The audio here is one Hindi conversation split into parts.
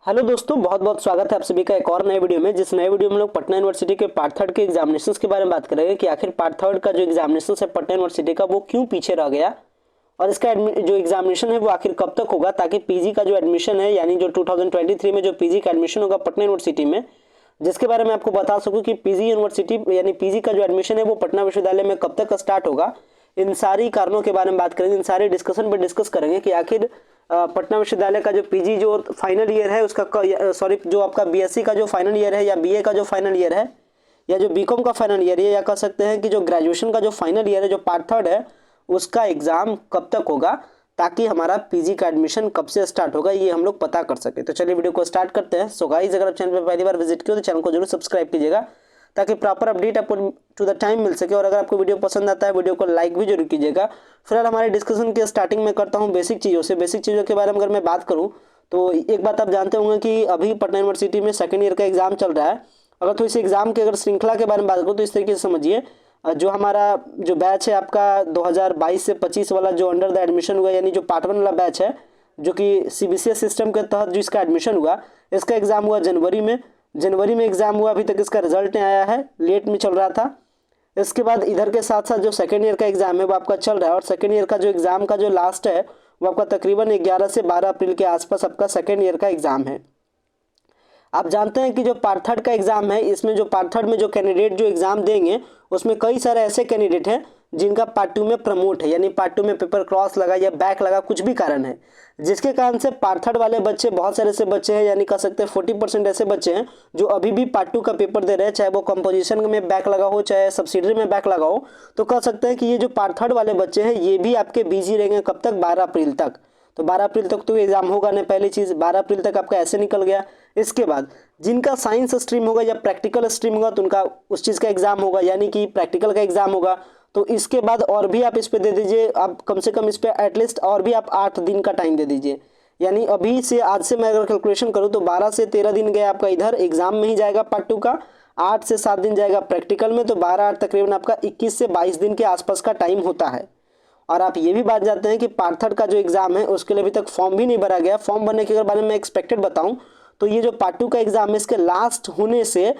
हेलो दोस्तों, बहुत बहुत स्वागत है आप सभी का एक और नए वीडियो में। जिस नए वीडियो में लोग पटना यूनिवर्सिटी के पार्ट थर्ड के एग्जामिनेशंस के बारे में बात करेंगे कि आखिर पार्ट थर्ड का जो एग्जामिनेशन है पटना यूनिवर्सिटी का वो क्यों पीछे रह गया और इसका जो एग्जामिनेशन है वो आखिर कब तक होगा, ताकि पीजी का जो एडमिशन है यानी जो 2023 में जो पीजी का एडमिशन होगा पटना यूनिवर्सिटी में, जिसके बारे में आपको बता सकूं कि पीजी यूनिवर्सिटी यानी पीजी का जो एडमिशन है वो पटना विश्वविद्यालय में कब तक स्टार्ट होगा। इन सारी कारणों के बारे में बात करेंगे, इन सारे डिस्कशन पर डिस्कस करेंगे कि आखिर पटना विश्वविद्यालय का जो पीजी जो फाइनल ईयर है उसका सॉरी जो आपका बीएससी का जो फाइनल ईयर है या बीए का जो फाइनल ईयर है या जो बीकॉम का फाइनल ईयर है या कह सकते हैं कि जो ग्रेजुएशन का जो फाइनल ईयर है जो पार्ट थर्ड है उसका एग्जाम कब तक होगा, ताकि हमारा पीजी का एडमिशन कब से स्टार्ट होगा ये हम लोग पता कर सके। तो चलिए वीडियो को स्टार्ट करते हैं। सो गाइस, अगर आप चैनल पर पहली बार विजिट किए तो चैनल को जरूर सब्सक्राइब कीजिएगा ताकि प्रॉपर अपडेट आपको टू द टाइम मिल सके। और अगर आपको वीडियो पसंद आता है वीडियो को लाइक भी जरूर कीजिएगा। फिलहाल हमारे डिस्कशन के स्टार्टिंग में करता हूँ बेसिक चीज़ों से। बेसिक चीज़ों के बारे में अगर मैं बात करूँ तो एक बात आप जानते होंगे कि अभी पटना यूनिवर्सिटी में सेकेंड ईयर का एग्जाम चल रहा है। अगर तो इस एग्जाम के अगर श्रृंखला के बारे में बात करूँ तो इस तरीके से समझिए, जो हमारा जो बैच है आपका 2022 से 25 वाला जो अंडर द एडमिशन हुआ यानी जो पार्ट वन वाला बैच है जो कि सीबीसीएस सिस्टम के तहत जो इसका एडमिशन हुआ, इसका एग्जाम हुआ जनवरी में एग्जाम हुआ। अभी तक इसका रिजल्ट नहीं आया है, लेट में चल रहा था। इसके बाद इधर के साथ साथ जो सेकेंड ईयर का एग्जाम है वो आपका चल रहा है और सेकेंड ईयर का जो एग्जाम का जो लास्ट है वो आपका तकरीबन 11 से 12 अप्रैल के आसपास आपका सेकेंड ईयर का एग्जाम है। आप जानते हैं कि जो पार्ट थर्ड का एग्जाम है इसमें जो पार्ट थर्ड में जो कैंडिडेट जो एग्जाम देंगे उसमें कई सारे ऐसे कैंडिडेट हैं जिनका पार्ट टू में प्रमोट है यानी पार्ट टू में पेपर क्रॉस लगा या बैक लगा, कुछ भी कारण है जिसके कारण से पार्ट थर्ड वाले बच्चे बहुत सारे ऐसे बच्चे हैं यानी कह सकते हैं 40% ऐसे बच्चे हैं जो अभी भी पार्ट टू का पेपर दे रहे हैं, चाहे वो कंपोजिशन में बैक लगा हो चाहे सब्सिडरी में बैक लगा हो। तो कह सकते हैं कि ये जो पार्ट थर्ड वाले बच्चे हैं ये भी आपके बिजी रहेंगे कब तक, 12 अप्रैल तक। तो 12 अप्रैल तक तो एग्जाम होगा नहीं, पहली चीज़ 12 अप्रैल तक आपका ऐसे निकल गया। इसके बाद जिनका साइंस स्ट्रीम होगा या प्रैक्टिकल स्ट्रीम होगा तो उनका उस चीज़ का एग्जाम होगा यानी कि प्रैक्टिकल का एग्जाम होगा। तो इसके बाद और भी आप इस पे दे दीजिए, आप कम से कम इस पे एटलीस्ट और भी आप 8 दिन का टाइम दे दीजिए। यानी अभी से आज से मैं अगर कैलकुलेशन करूँ तो 12 से 13 दिन गया आपका इधर एग्जाम में ही जाएगा पार्ट टू का, 8 से 7 दिन जाएगा प्रैक्टिकल में, तो 12-8 तकरीबन आपका 21 से 22 दिन के आसपास का टाइम होता है। और आप ये भी बात जानते हैं कि पार्ट थर्ड का जो एग्जाम है उसके लिए अभी तक फॉर्म भी नहीं भरा गया। फॉर्म भरने के बारे में मैं एक्सपेक्टेड बताऊं तो ये जो पार्ट टू का एग्जाम है इसके लास्ट होने से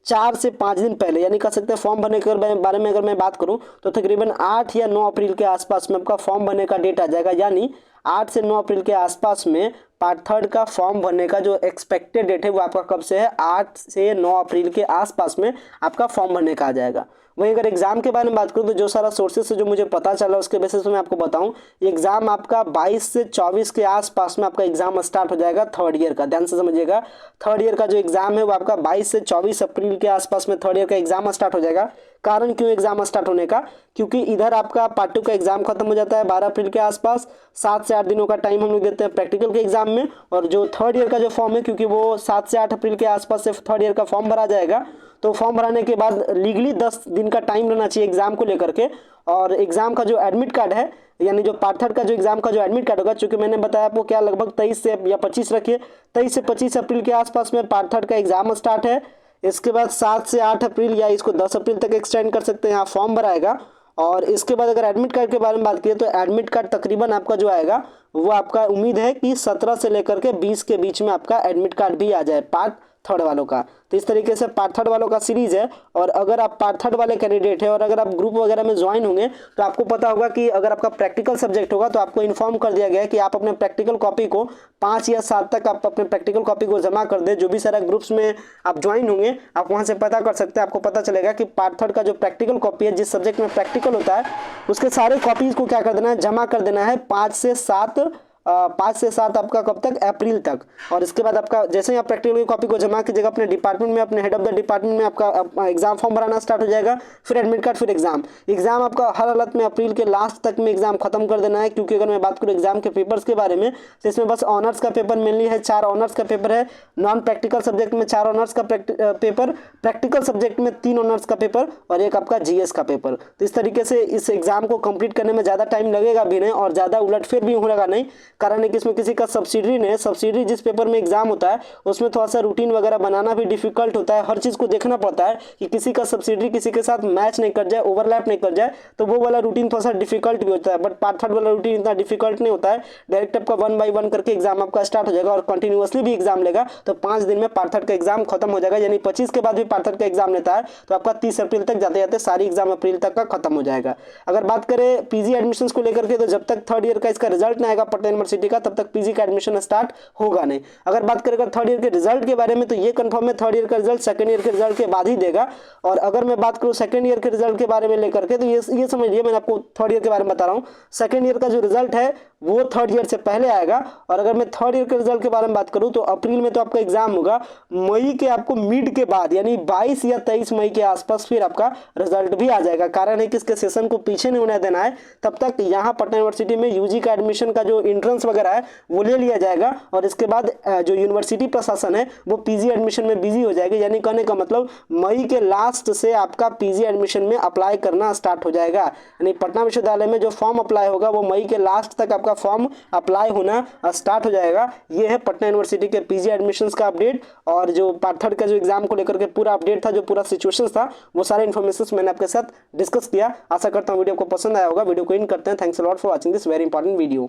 4 से 5 दिन पहले यानी कह सकते हैं फॉर्म भरने के बारे में अगर मैं बात करूं तो तकरीबन 8 या 9 अप्रैल के आसपास में आपका फॉर्म भरने का डेट आ जाएगा। यानी 8 से 9 अप्रैल के आसपास में पार्ट थर्ड का फॉर्म भरने का जो एक्सपेक्टेड डेट है वो आपका कब से है, 8 से 9 अप्रैल के आसपास में आपका फॉर्म भरने का आ जाएगा। वहीं अगर एग्जाम के बारे में बात करूं तो जो सारा सोर्सेज से जो मुझे पता चला उसके बेसिस पे मैं आपको बताऊं, एग्जाम आपका 22 से 24 के आसपास में आपका एग्जाम स्टार्ट हो जाएगा थर्ड ईयर का। ध्यान से समझिएगा, थर्ड ईयर का जो एग्जाम है वो आपका 22 से 24 अप्रैल के आसपास में थर्ड ईयर का एग्जाम स्टार्ट हो जाएगा। कारण क्यों एग्जाम स्टार्ट होने का, क्योंकि इधर आपका पार्ट टू का एग्जाम खत्म हो जाता है 12 अप्रैल के आसपास, 7 से 8 दिनों का टाइम हम लोग देते हैं प्रैक्टिकल के एग्जाम में। और जो थर्ड ईयर का जो फॉर्म है क्योंकि वो 7 से 8 अप्रैल के आसपास से थर्ड ईयर का फॉर्म भरा जाएगा, तो फॉर्म भराने के बाद लीगली 10 दिन का टाइम रहना चाहिए एग्जाम को लेकर के। और एग्जाम का जो एडमिट कार्ड है यानी जो पार्ट थर्ड का जो एग्जाम का जो एडमिट कार्ड होगा, चूंकि मैंने बताया आपको क्या लगभग 23 से या 25 रखिए, 23 से 25 अप्रैल के आसपास में पार्ट थर्ड का एग्जाम स्टार्ट है। इसके बाद 7 से 8 अप्रैल या इसको 10 अप्रैल तक एक्सटेंड कर सकते हैं, यहाँ फॉर्म भराएगा। और इसके बाद अगर एडमिट कार्ड के बारे में बात करें तो एडमिट कार्ड तकरीबन आपका जो आएगा वो आपका उम्मीद है कि 17 से लेकर के 20 के बीच में आपका एडमिट कार्ड भी आ जाए पार्ट थर्ड वालों का। तो इस तरीके से पार्ट थर्ड वालों का सीरीज है। और अगर आप पार्ट थर्ड वाले कैंडिडेट हैं और अगर आप ग्रुप वगैरह में ज्वाइन होंगे तो आपको पता होगा कि अगर आपका प्रैक्टिकल सब्जेक्ट होगा तो आपको इन्फॉर्म कर दिया गया है कि आप अपने प्रैक्टिकल कॉपी को 5 या 7 तक आप अपने प्रैक्टिकल कॉपी को जमा कर दें। जो भी सारा ग्रुप्स में आप ज्वाइन होंगे आप वहाँ से पता कर सकते हैं, आपको पता चलेगा कि पार्ट थर्ड का जो प्रैक्टिकल कॉपी है जिस सब्जेक्ट में प्रैक्टिकल होता है उसके सारे कॉपीज को क्या कर देना है, जमा कर देना है 5 से 7 आपका कब तक, अप्रैल तक। और इसके बाद आपका जैसे ही आप प्रैक्टिकल की कॉपी को जमा कीजिएगा अपने डिपार्टमेंट में, अपने हेड ऑफ द डिपार्टमेंट में आपका एग्जाम फॉर्म भराना स्टार्ट हो जाएगा, फिर एडमिट कार्ड, फिर एग्जाम आपका हर हालत में अप्रैल के लास्ट तक में एग्जाम खत्म कर देना है। क्योंकि अगर मैं बात करूँ एग्जाम के पेपर्स के बारे में तो इसमें बस ऑनर्स का पेपर मेनली है, 4 ऑनर्स का पेपर है, नॉन प्रैक्टिकल सब्जेक्ट में 4 ऑनर्स का पेपर, प्रैक्टिकल सब्जेक्ट में 3 ऑनर्स का पेपर और एक आपका जीएस का पेपर। तो इस तरीके से इस एग्जाम को कंप्लीट करने में ज़्यादा टाइम लगेगा भी नहीं और ज़्यादा उलटफेर भी होगा नहीं। कारण है कि इसमें किसी का सब्सिडरी नहीं है। सब्सिडरी जिस पेपर में एग्जाम होता है उसमें थोड़ा सा रूटीन वगैरह बनाना भी डिफिकल्ट होता है, हर चीज़ को देखना पड़ता है कि किसी का सब्सिडरी किसी के साथ मैच नहीं कर जाए, ओवरलैप नहीं कर जाए, तो वो वाला रूटीन थोड़ा सा डिफिकल्ट भी होता है। बट पार्ट थर्ड वाला रूटीन इतना डिफिकल्ट नहीं होता है, डायरेक्ट आपका 1 बाय 1 करके एग्जाम आपका स्टार्ट हो जाएगा और कंटिन्यूअसली भी एग्जाम लेगा तो 5 दिन में पार्ट थर्ड का एग्जाम खत्म हो जाएगा। यानी 25 के बाद भी पार्ट थर्ड का एग्जाम लेता है तो आपका 30 अप्रैल तक जाते जाते सारी एग्जाम अप्रैल तक का खत्म हो जाएगा। अगर बात करें पीजी एडमिशन को लेकर के, तो जब तक थर्ड ईयर का इसका रिजल्ट नहीं आएगा पटना यूनिवर्सिटी का तब तक पीजी का एडमिशन स्टार्ट होगा नहीं। अगर बात करें थर्ड ईयर के रिजल्ट के बारे में तो ये कंफर्म है थर्ड ईयर का रिजल्ट सेकंड ईयर के रिजल्ट के बाद ही देगा। और अगर मैं बात करूं सेकंड ईयर के रिजल्ट के बारे में लेकर के, तो ये समझिए मैंने आपको थर्ड ईयर के बारे में बता रहा हूं, सेकंड ईयर का जो रिजल्ट है वो थर्ड ईयर से पहले आएगा। और अगर मैं थर्ड ईयर के रिजल्ट के बारे में बात करूं तो अप्रैल में तो आपका एग्जाम होगा, मई के आपको मिड के बाद यानी 22 या 23 मई के आसपास फिर आपका रिजल्ट भी आ जाएगा। कारण है कि इसके सेशन को पीछे नहीं होने देना है, तब तक यहाँ पटना यूनिवर्सिटी में यूजी का एडमिशन का जो एंट्रेंस वगैरह है वो ले लिया जाएगा और इसके बाद जो यूनिवर्सिटी प्रशासन है वो पीजी एडमिशन में बिजी हो जाएगी। यानी कहने का मतलब मई के लास्ट से आपका पीजी एडमिशन में अप्लाई करना स्टार्ट हो जाएगा। यानी पटना विश्वविद्यालय में जो फॉर्म अप्लाई होगा वो मई के लास्ट तक आपका फॉर्म अप्लाई होना स्टार्ट हो जाएगा। ये है पटना यूनिवर्सिटी के पीजी एडमिशंस का अपडेट। और जो पार्ट थर्ड का जो एग्जाम को लेकर के पूरा अपडेट था, जो पूरा सिचुएशन था, वो सारे इन्फॉर्मेशन मैंने आपके साथ डिस्कस किया। आशा करता हूँ वीडियो को पसंद आया होगा। वीडियो को एंड करते हैं। Thanks a lot for watching this very important video.